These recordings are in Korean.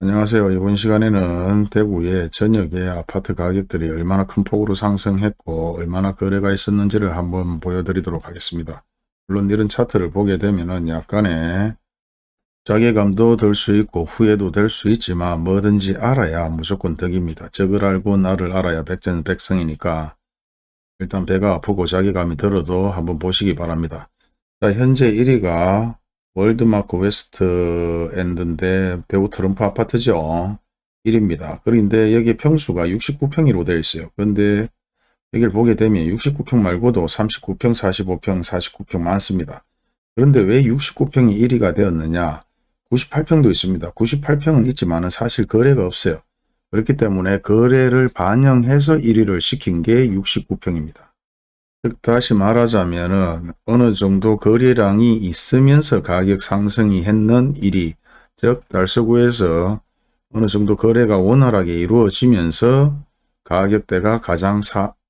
안녕하세요. 이번 시간에는 대구의 전역의 아파트 가격들이 얼마나 큰 폭으로 상승했고 얼마나 거래가 있었는지를 한번 보여드리도록 하겠습니다. 물론 이런 차트를 보게 되면은 약간의 자괴감도 들 수 있고 후회도 될 수 있지만 뭐든지 알아야 무조건 덕입니다. 적을 알고 나를 알아야 백전백승이니까 일단 배가 아프고 자괴감이 들어도 한번 보시기 바랍니다. 자, 현재 1위가 월드마크 웨스트 엔드인데 대구 트럼프 아파트죠. 1위입니다. 그런데 여기 평수가 69평으로 되어 있어요. 그런데 여기를 보게 되면 69평 말고도 39평, 45평, 49평 많습니다. 그런데 왜 69평이 1위가 되었느냐? 98평도 있습니다. 98평은 있지만 사실 거래가 없어요. 그렇기 때문에 거래를 반영해서 1위를 시킨 게 69평입니다. 즉 다시 말하자면은 어느 정도 거래량이 있으면서 가격 상승이 했는 1위, 즉 달서구에서 어느 정도 거래가 원활하게 이루어지면서 가격대가 가장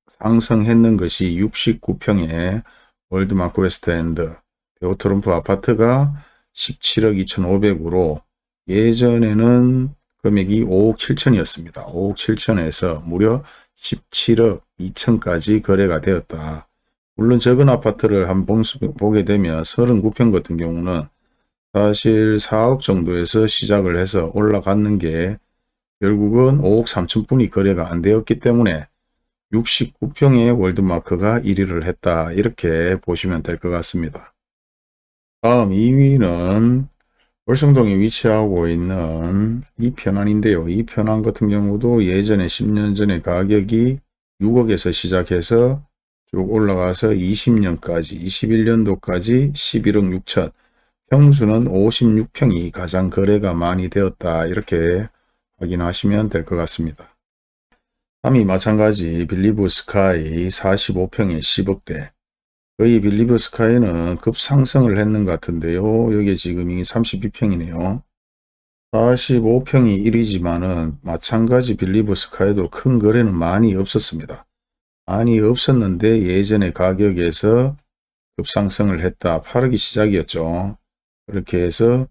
상승했는 것이 69평의 월드마크 웨스트엔드 대우 트럼프 아파트가 17억 2,500으로 예전에는 금액이 5억 7천이었습니다. 5억 7천에서 무려 17억 2천까지 거래가 되었다. 물론 적은 아파트를 한번 보게 되면 39평 같은 경우는 사실 4억 정도에서 시작을 해서 올라갔는 게 결국은 5억 3천 분이 거래가 안 되었기 때문에 69평의 월드마크가 1위를 했다. 이렇게 보시면 될 것 같습니다. 다음 2위는 월성동에 위치하고 있는 이 편안인데요. 이 편안 같은 경우도 예전에 10년 전에 가격이 6억에서 시작해서 쭉 올라가서 20년까지 21년도까지 11억 6천, 평수는 56평이 가장 거래가 많이 되었다. 이렇게 확인하시면 될 것 같습니다. 3위 마찬가지 빌리브 스카이 45평에 10억대. 거의 빌리브 스카이는 급상승을 했는 것 같은데요. 여기 지금이 32평이네요. 45평이 1위지만은 마찬가지 빌리브 스카이도 큰 거래는 많이 없었습니다. 많이 없었는데 예전의 가격에서 급상승을 했다. 8억이 시작이었죠. 그렇게 해서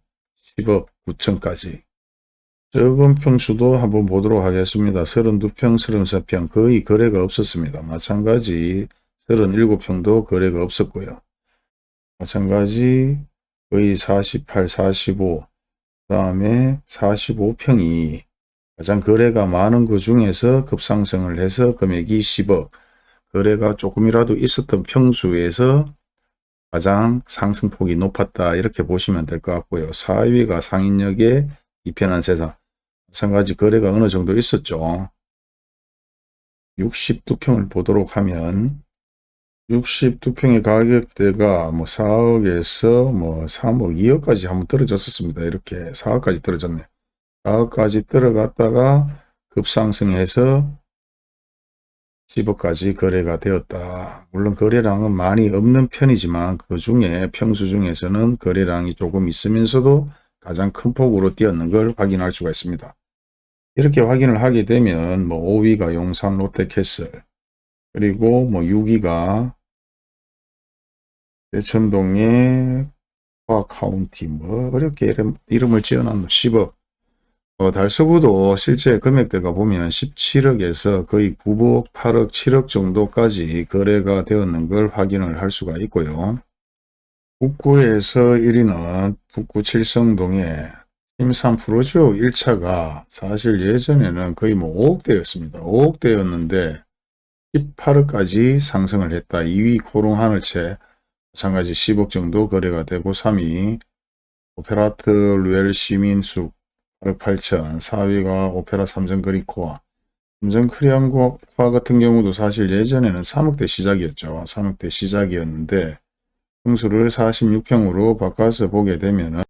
10억 9천까지. 적은 평수도 한번 보도록 하겠습니다. 32평, 33평 거의 거래가 없었습니다. 마찬가지 37평도 거래가 없었고요. 마찬가지 거의 48, 45, 그 다음에 45평이 가장 거래가 많은 그 중에서 급상승을 해서 금액이 10억, 거래가 조금이라도 있었던 평수에서 가장 상승폭이 높았다. 이렇게 보시면 될 것 같고요. 4위가 상인역의 이편한 세상. 마찬가지 거래가 어느 정도 있었죠. 62평을 보도록 하면 62평의 가격대가 뭐 4억에서 뭐 3억, 2억까지 한번 떨어졌었습니다. 이렇게 4억까지 떨어졌네. 4억까지 떨어갔다가 급상승해서 10억까지 거래가 되었다. 물론 거래량은 많이 없는 편이지만 그 중에 평수 중에서는 거래량이 조금 있으면서도 가장 큰 폭으로 뛰었는 걸 확인할 수가 있습니다. 이렇게 확인을 하게 되면 뭐 5위가 용산 롯데캐슬, 그리고 뭐 6위가 대천동의 카운티, 뭐 어렵게 이름을 지어놨노. 10억. 달서구도 실제 금액대가 보면 17억에서 거의 9억, 8억, 7억 정도까지 거래가 되었는 걸 확인을 할 수가 있고요. 북구에서 1위는 북구 칠성동의 힘산 프로죠. 1차가 사실 예전에는 거의 뭐 5억대였습니다. 5억대였는데 18억까지 상승을 했다. 2위 코롱하늘채 마찬가지 10억 정도 거래가 되고, 3위 오페라트 루엘 시민숙 8억 8천, 4위가 오페라 삼성그린코아. 삼성코리안코아 같은 경우도 사실 예전에는 3억대 시작이었죠. 3억대 시작이었는데 평수를 46평으로 바꿔서 보게 되면은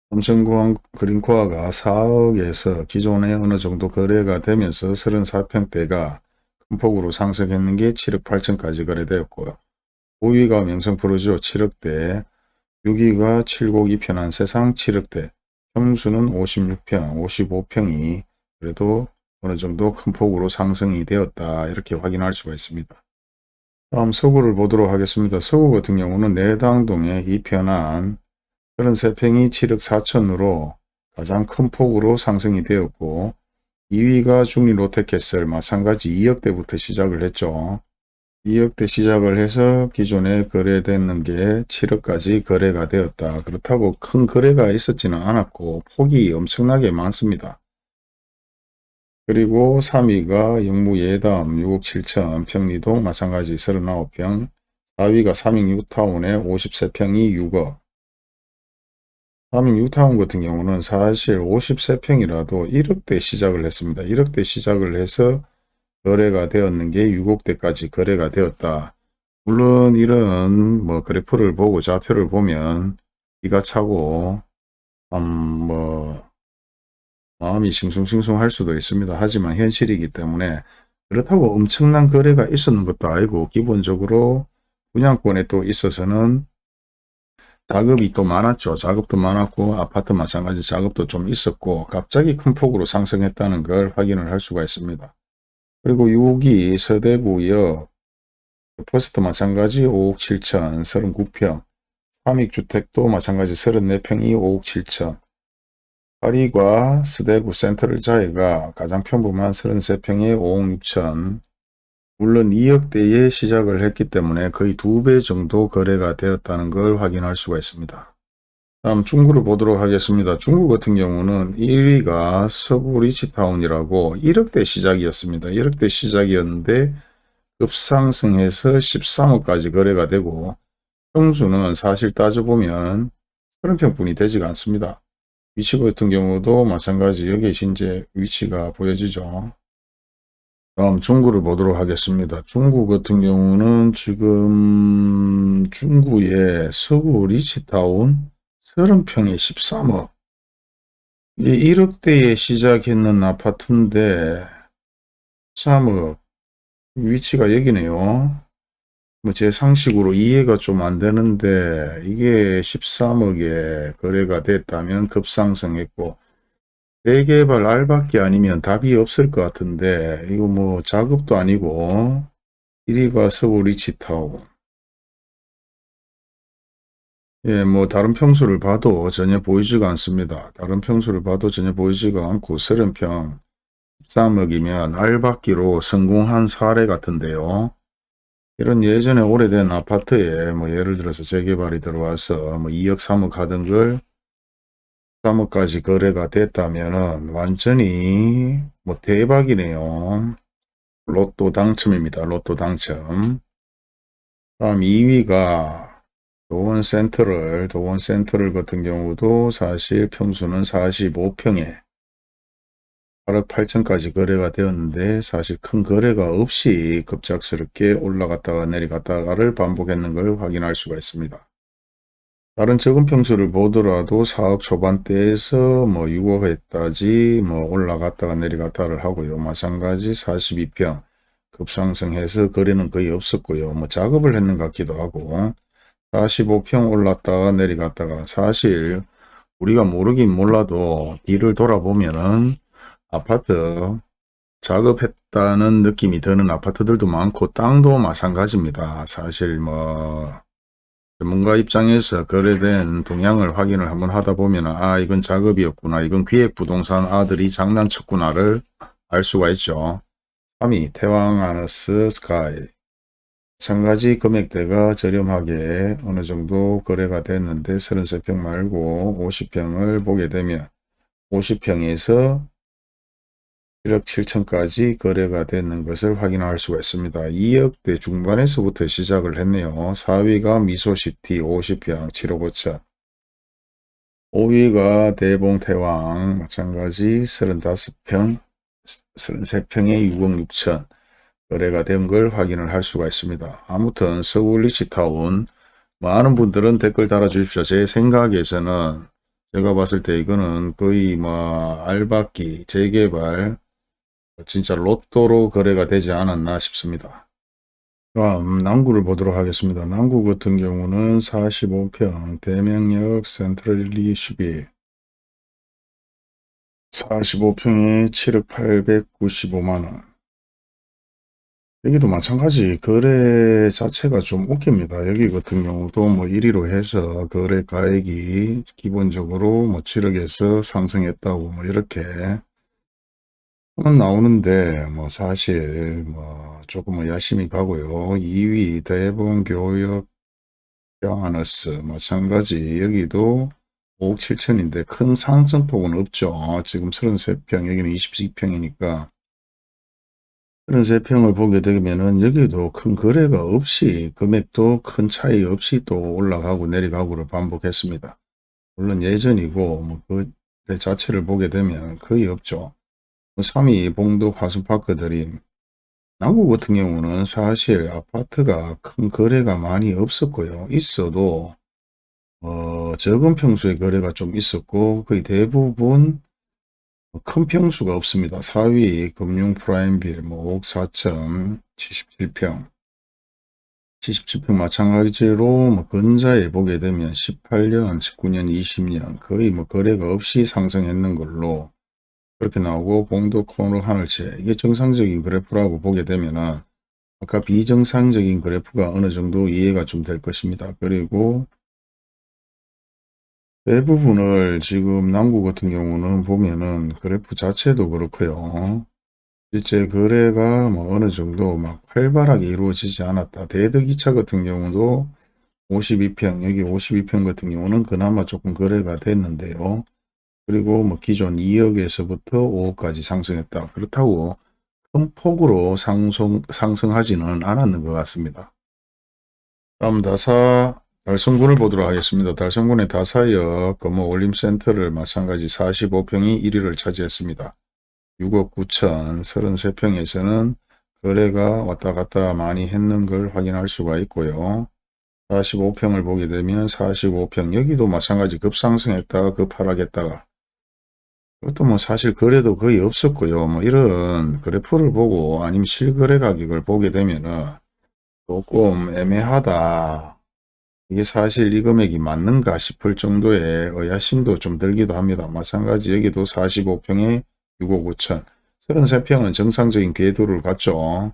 삼성공항 그린코아가 4억에서 기존에 어느 정도 거래가 되면서 34평대가 큰 폭으로 상승했는 게 7억 8천까지 거래되었고요. 5위가 명성프로죠. 7억대. 6위가 7곡이 편한 세상 7억대. 평수는 56평, 55평이 그래도 어느 정도 큰 폭으로 상승이 되었다. 이렇게 확인할 수가 있습니다. 다음 서구를 보도록 하겠습니다. 서구 같은 경우는 내당동에 이편한 33평이 7억 4천으로 가장 큰 폭으로 상승이 되었고 2위가 중리롯데캐슬 마찬가지 2억대부터 시작을 했죠. 2억대 시작을 해서 기존에 거래됐는 게 7억까지 거래가 되었다. 그렇다고 큰 거래가 있었지는 않았고 폭이 엄청나게 많습니다. 그리고 3위가 영무예담 6억 7천 평리동 마찬가지 39평, 4위가 삼익 뉴타운의 53평이 6억. 삼익 뉴타운 같은 경우는 사실 53평이라도 1억대 시작을 했습니다. 1억대 시작을 해서 거래가 되었는 게 6억대까지 거래가 되었다. 물론 이런 뭐 그래프를 보고 좌표를 보면 기가 차고 뭐 마음이 싱숭생숭할 수도 있습니다. 하지만 현실이기 때문에 그렇다고 엄청난 거래가 있었는 것도 아니고 기본적으로 분양권에 또 있어서는 작업이 또 많았죠. 작업도 많았고 아파트 마찬가지 작업도 좀 있었고 갑자기 큰 폭으로 상승했다는 걸 확인을 할 수가 있습니다. 그리고 6위 서대구역 퍼스트 마찬가지 5억 7천 39평, 삼익주택도 마찬가지 34평이 5억 7천, 8위가 서대구 센트럴 자이가 가장 평범한 33평에 5억 6천, 물론 2억대에 시작을 했기 때문에 거의 2배 정도 거래가 되었다는 걸 확인할 수가 있습니다. 다음 중구를 보도록 하겠습니다. 중구 같은 경우는 1위가 서구 리치타운이라고 1억대 시작이었습니다. 1억대 시작이었는데 급상승해서 13억까지 거래가 되고 평수는 사실 따져보면 30평뿐이 되지가 않습니다. 위치 같은 경우도 마찬가지 여기 이제 위치가 보여지죠. 다음 중구를 보도록 하겠습니다. 중구 같은 경우는 지금 중구의 서구 리치타운 30평에 13억. 1억대에 시작했는 아파트인데 13억. 위치가 여기네요. 뭐 제 상식으로 이해가 좀 안 되는데 이게 13억에 거래가 됐다면 급상승했고 재개발 알박기 아니면 답이 없을 것 같은데 이거 뭐 작업도 아니고 1위가 서구 리치타운. 예, 뭐 다른 평수를 봐도 전혀 보이지가 않습니다. 다른 평수를 봐도 전혀 보이지가 않고 30평 13억이면 알박기로 성공한 사례 같은데요. 이런 예전에 오래된 아파트에 뭐 예를 들어서 재개발이 들어와서 뭐 2억 3억 하던 걸 3억까지 거래가 됐다면은 완전히 뭐 대박이네요. 로또 당첨입니다. 로또 당첨. 다음 2위가 도원 센트럴 같은 경우도 사실 평수는 45평에 8억 8천까지 거래가 되었는데 사실 큰 거래가 없이 급작스럽게 올라갔다가 내려갔다가를 반복했는 걸 확인할 수가 있습니다. 다른 적은 평수를 보더라도 4억 초반대에서 뭐 6억 했다지 뭐 올라갔다가 내려갔다를 하고요. 마찬가지 42평 급상승해서 거래는 거의 없었고요. 뭐 작업을 했는 것 같기도 하고 45평 올랐다가 내려갔다가 사실 우리가 모르긴 몰라도 뒤를 돌아보면은 아파트 작업했다는 느낌이 드는 아파트들도 많고 땅도 마찬가지입니다. 사실 뭐 전문가 입장에서 거래된 동향을 확인을 한번 하다 보면 아 이건 작업이었구나 이건 기획부동산 아들이 장난쳤구나를 알 수가 있죠. 3위 태왕아너스 스카이 마찬가지 금액대가 저렴하게 어느 정도 거래가 됐는데 33평 말고 50평을 보게 되면 50평에서 1억 7천까지 거래가 되는 것을 확인할 수가 있습니다. 2억대 중반에서부터 시작을 했네요. 4위가 미소시티 50평 7억 5천, 5위가 대봉태왕 마찬가지 35평 33평에 6억 6천 거래가 된 걸 확인을 할 수가 있습니다. 아무튼 서울 리치타운 많은 분들은 댓글 달아주십시오. 제 생각에서는 제가 봤을 때 이거는 거의 뭐 알박기 재개발 진짜 로또로 거래가 되지 않았나 싶습니다. 그럼 남구를 보도록 하겠습니다. 남구 같은 경우는 45평 대명역 센트럴리 12 45평에 7억 895만원 여기도 마찬가지 거래 자체가 좀 웃깁니다. 여기 같은 경우도 뭐 1위로 해서 거래 가액이 기본적으로 뭐 7억에서 상승했다고 뭐 이렇게 나오는데 뭐 사실 뭐 조금 뭐 열심히 가고요. 2위 대본교육 평안어스 마찬가지 여기도 5억 7천인데 큰 상승폭은 없죠. 지금 33평 여기는 22평이니까 33평을 보게 되면은 여기도 큰 거래가 없이 금액도 큰 차이 없이 또 올라가고 내려가고를 반복했습니다. 물론 예전이고 뭐 그 자체를 보게 되면 거의 없죠. 3위 봉도 화순파크 드림 남구 같은 경우는 사실 아파트가 큰 거래가 많이 없었고요. 있어도 적은 평수의 거래가 좀 있었고 거의 대부분 큰 평수가 없습니다. 4위 금융 프라임빌 뭐 5억 4천 77평 77평 마찬가지로 뭐 근자에 보게 되면 18년 19년 20년 거의 뭐 거래가 없이 상승했는 걸로 그렇게 나오고 봉도 코너 하늘채 이게 정상적인 그래프라고 보게 되면은 아까 비정상적인 그래프가 어느 정도 이해가 좀 될 것입니다. 그리고 대부분을 지금 남구 같은 경우는 보면은 그래프 자체도 그렇고요. 실제 거래가 뭐 어느 정도 막 활발하게 이루어지지 않았다. 대덕이차 같은 경우도 52평, 여기 52평 같은 경우는 그나마 조금 거래가 됐는데요. 그리고 뭐 기존 2억에서부터 5억까지 상승했다. 그렇다고 큰 폭으로 상승하지는 않았는 것 같습니다. 다음 달성군을 보도록 하겠습니다. 달성군의 다사역 건물 올림센터를 마찬가지 45평이 1위를 차지했습니다. 6억 9천 33평에서는 거래가 왔다 갔다 많이 했는 걸 확인할 수가 있고요. 45평을 보게 되면 45평 여기도 마찬가지 급상승했다가 급하락했다가 그것도 뭐 사실 거래도 거의 없었고요. 뭐 이런 그래프를 보고 아니면 실거래 가격을 보게 되면은 조금 애매하다. 이게 사실 이 금액이 맞는가 싶을 정도의 의아심도 좀 들기도 합니다. 마찬가지 여기도 45평에 6억 5천 33평은 정상적인 궤도를 갖죠.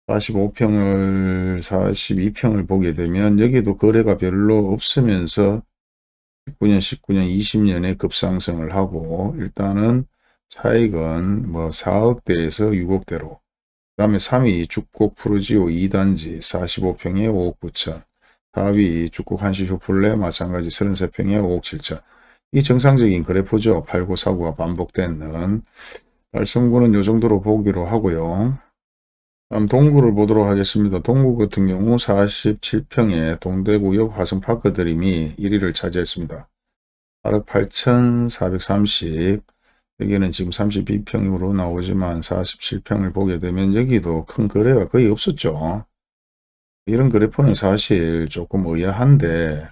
45평을 42평을 보게 되면 여기도 거래가 별로 없으면서 19년 19년 20년에 급상승을 하고 일단은 차익은 뭐 4억대에서 6억대로 그 다음에 3위 죽곡 프루지오 2단지 45평에 5억 9천 4위 죽곡 한시 쇼플레 마찬가지 33평에 5억 7천 이 정상적인 그래프죠. 팔고 사고가 반복되는 달성구는 이 정도로 보기로 하고요. 다음 동구를 보도록 하겠습니다. 동구 같은 경우 47평의 동대구역 화성파크 드림이 1위를 차지했습니다. 8억 8,430 여기는 지금 32평으로 나오지만 47평을 보게 되면 여기도 큰 거래가 거의 없었죠. 이런 그래프는 사실 조금 의아한데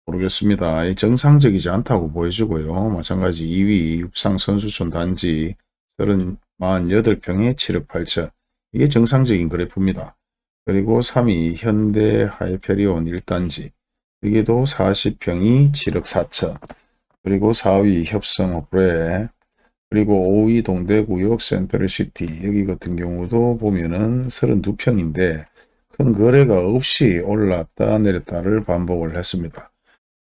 모르겠습니다. 정상적이지 않다고 보여주고요. 마찬가지 2위 육상선수촌 단지 48평에 7억 8천 이게 정상적인 그래프입니다. 그리고 3위 현대 하이페리온 1단지 여기도 40평이 7억 4천 그리고 4위 협성 오프레 그리고 5위 동대구역 센트럴시티 여기 같은 경우도 보면은 32평인데 큰 거래가 없이 올랐다 내렸다를 반복을 했습니다.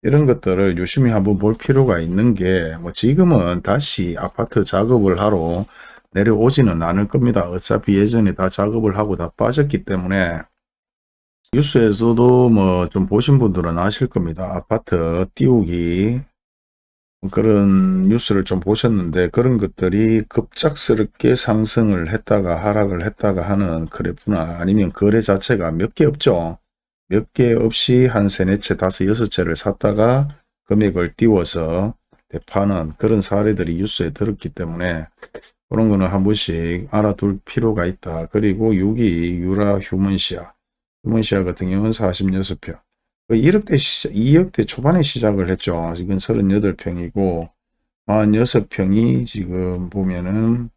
이런 것들을 유심히 한번 볼 필요가 있는 게 뭐 지금은 다시 아파트 작업을 하러 내려오지는 않을 겁니다. 어차피 예전에 다 작업을 하고 다 빠졌기 때문에 뉴스에서도 뭐 좀 보신 분들은 아실 겁니다. 아파트 띄우기 그런 뉴스를 좀 보셨는데 그런 것들이 급작스럽게 상승을 했다가 하락을 했다가 하는 그래프나 아니면 거래 자체가 몇 개 없죠. 몇 개 없이 한 세네 채, 다섯, 여섯 채를 샀다가 금액을 띄워서 대파는 그런 사례들이 뉴스에 들었기 때문에 그런 거는 한 번씩 알아둘 필요가 있다. 그리고 6위 유라 휴먼시아. 휴먼시아 같은 경우는 46평. 1억대 2억대 초반에 시작을 했죠. 지금 38평이고 46평이 지금 보면은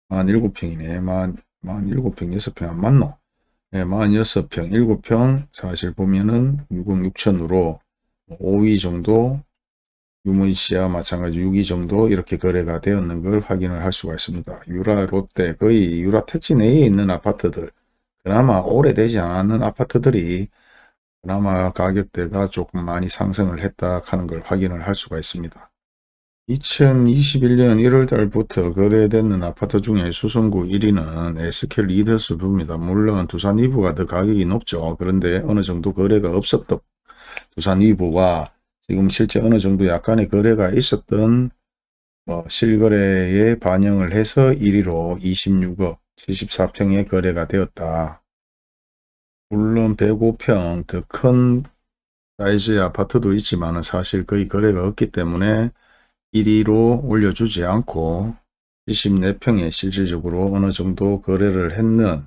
47평이네. 47평 6평 안 맞노? 네, 46평 7평 사실 보면은 6억 6천으로 5위 정도 유문시와 마찬가지 6위 정도 이렇게 거래가 되었는 걸 확인을 할 수가 있습니다. 유라, 롯데, 거의 유라 택지 내에 있는 아파트들, 그나마 오래되지 않은 아파트들이 그나마 가격대가 조금 많이 상승을 했다 하는 걸 확인을 할 수가 있습니다. 2021년 1월 달부터 거래되는 아파트 중에 수성구 1위는 SK 리더스부입니다. 물론 두산 2부가 더 가격이 높죠. 그런데 어느 정도 거래가 없었던 두산 2부와 지금 실제 어느 정도 약간의 거래가 있었던 실거래에 반영을 해서 1위로 26억 74평의 거래가 되었다. 물론 105평 더 큰 사이즈의 아파트도 있지만 사실 거의 거래가 없기 때문에 1위로 올려주지 않고 74평에 실질적으로 어느 정도 거래를 했는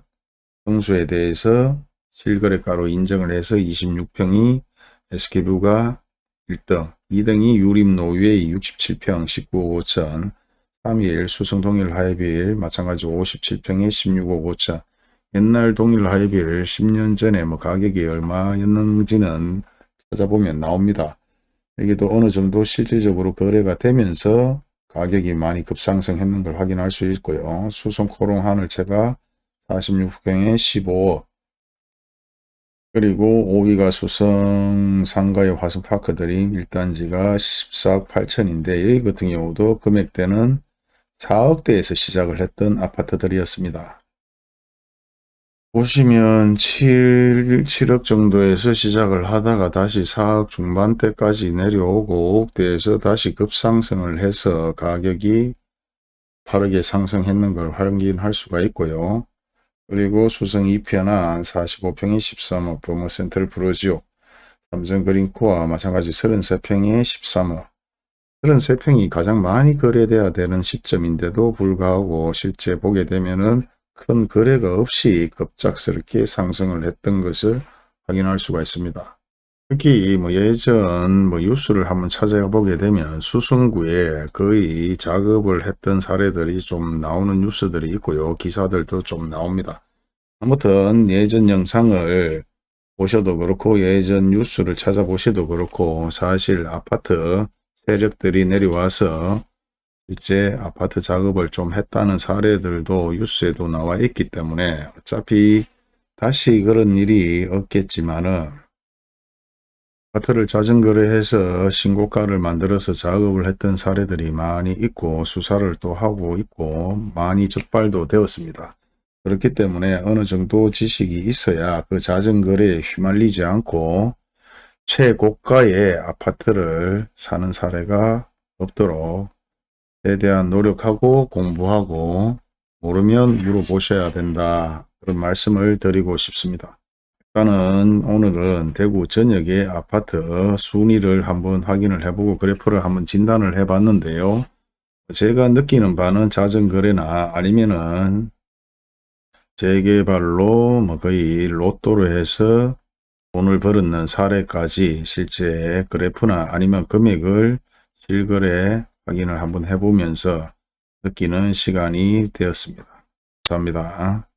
평수에 대해서 실거래가로 인정을 해서 26평이 SK뷰가 1등, 2등이 유림노유의 67평 19억 5천, 3위 수성 동일 하이빌 마찬가지 57평에 16억 5천. 옛날 동일 하이빌 10년 전에 가격이 얼마였는지는 찾아보면 나옵니다. 여기도 어느 정도 실질적으로 거래가 되면서 가격이 많이 급상승했는 걸 확인할 수 있고요. 수성 코롱 하늘채가 46평에 15억. 그리고 5위가 수성 상가의 화성파크드림 1단지가 14억 8천인데 여기 같은 경우도 금액대는 4억대에서 시작을 했던 아파트들이었습니다. 보시면 7억 정도에서 시작을 하다가 다시 4억 중반대까지 내려오고 5억대에서 다시 급상승을 해서 가격이 빠르게 상승했는 걸 확인할 수가 있고요. 그리고 수성 2편한 45평에 13억, 버머센트럴 프로지오, 삼성그린코아 마찬가지 33평에 13억. 33평이 가장 많이 거래돼야 되는 시점인데도 불구하고 실제 보게 되면은 큰 거래가 없이 급작스럽게 상승을 했던 것을 확인할 수가 있습니다. 특히 예전 뉴스를 한번 찾아보게 되면 수성구에 거의 작업을 했던 사례들이 좀 나오는 뉴스들이 있고요. 기사들도 좀 나옵니다. 아무튼 예전 영상을 보셔도 그렇고 예전 뉴스를 찾아보셔도 그렇고 사실 아파트 세력들이 내려와서 실제 아파트 작업을 좀 했다는 사례들도 뉴스에도 나와 있기 때문에 어차피 다시 그런 일이 없겠지만은 아파트를 자전거래해서 신고가를 만들어서 작업을 했던 사례들이 많이 있고 수사를 또 하고 있고 많이 적발도 되었습니다. 그렇기 때문에 어느 정도 지식이 있어야 그 자전거래에 휘말리지 않고 최고가의 아파트를 사는 사례가 없도록 최대한 노력하고 공부하고 모르면 물어보셔야 된다. 그런 말씀을 드리고 싶습니다. 일단은 오늘은 대구 전역의 아파트 순위를 한번 확인을 해보고 그래프를 한번 진단을 해 봤는데요. 제가 느끼는 바는 자전거래나 아니면은 재개발로 거의 로또로 해서 돈을 벌었는 사례까지 실제 그래프나 아니면 금액을 실거래 확인을 한번 해보면서 느끼는 시간이 되었습니다. 감사합니다.